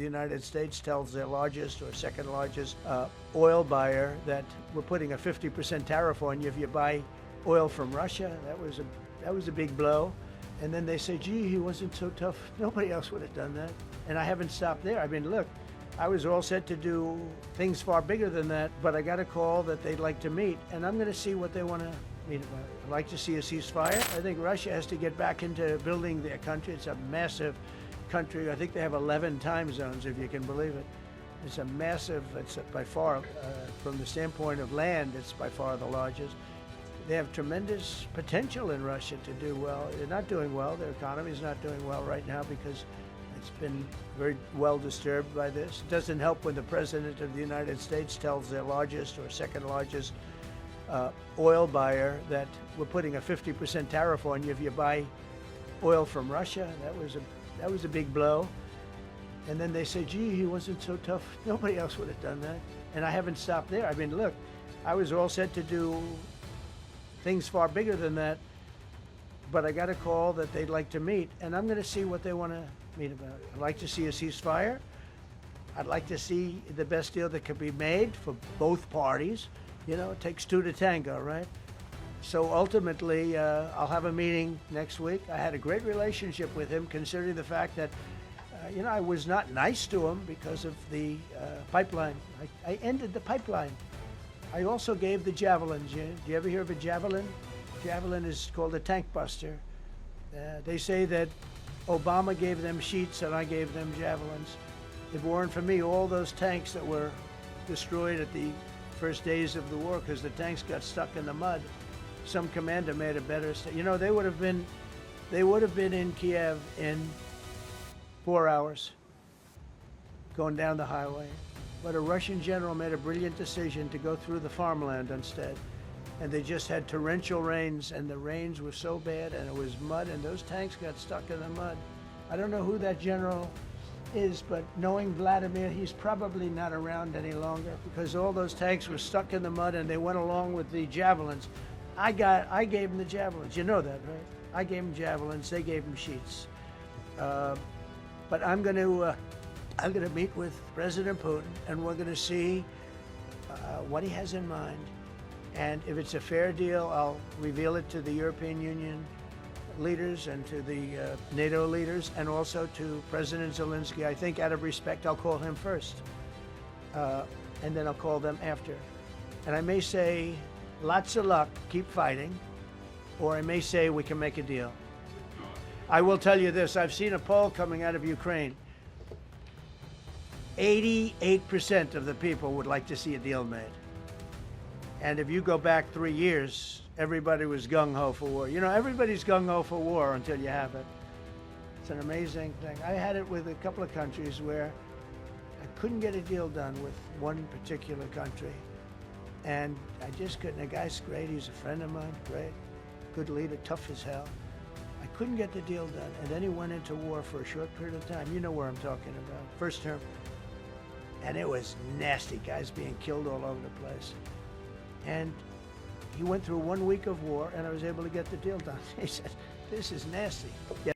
the United States tells their largest or second largest oil buyer that we're putting a 50% tariff on you if you buy oil from Russia. That was a big blow. And then they say, gee, he wasn't so tough. Nobody else would have done that. And I haven't stopped there. I mean, look, I was all set to do things far bigger than that, but I got a call that they'd like to meet, and I'm going to see what they want to meet about. I'd like to see a ceasefire. I think Russia has to get back into building their country. It's a massive country. I think they have 11 time zones, if you can believe it. It's a massive, it's by far, from the standpoint of land, it's by far the largest. They have tremendous potential in Russia to do well. They're not doing well. Their economy is not doing well right now because it's been very well disturbed by this. It doesn't help when the President of the United States tells their largest or second largest oil buyer that we're putting a 50% tariff on you if you buy oil from Russia. That was a big blow. And then they say, gee, he wasn't so tough. Nobody else would have done that. And I haven't stopped there. I mean, look, I was all set to do things far bigger than that, but I got a call that they'd like to meet, and I'm going to see what they want to meet about. I'd like to see a ceasefire. I'd like to see the best deal that could be made for both parties. You know, it takes two to tango, right? So ultimately, I'll have a meeting next week. I had a great relationship with him, considering the fact that, you know, I was not nice to him because of the pipeline. I ended the pipeline. I also gave the javelins. Do you ever hear of a javelin? Javelin is called a tank buster. They say that Obama gave them sheets and I gave them javelins. If it weren't for me, all those tanks that were destroyed at the first days of the war because the tanks got stuck in the mud, some commander made a better, you know, they would have been in Kiev in 4 hours going down the highway. But a Russian general made a brilliant decision to go through the farmland instead. And they just had torrential rains, and the rains were so bad, and it was mud, and those tanks got stuck in the mud. I don't know who that general is, but knowing Vladimir, he's probably not around any longer because all those tanks were stuck in the mud, and they went along with the javelins. I gave them the javelins. You know that, right? I gave them javelins. They gave them sheets. But I'm going to meet with President Putin, and we're going to see what he has in mind. And if it's a fair deal, I'll reveal it to the European Union leaders and to the NATO leaders, and also to President Zelensky. I think out of respect, I'll call him first, and then I'll call them after. And I may say, lots of luck, keep fighting, or I may say we can make a deal. I will tell you this, I've seen a poll coming out of Ukraine. 88% of the people would like to see a deal made. And if you go back 3 years, everybody was gung-ho for war. You know, everybody's gung-ho for war until you have it. It's an amazing thing. I had it with a couple of countries where I couldn't get a deal done with one particular country. And I just couldn't. The guy's great. He's a friend of mine. Great. Good leader. Tough as hell. I couldn't get the deal done. And then he went into war for a short period of time. You know where I'm talking about. First term. And it was nasty. Guys being killed all over the place. And he went through 1 week of war, and I was able to get the deal done. He said, this is nasty. Yeah.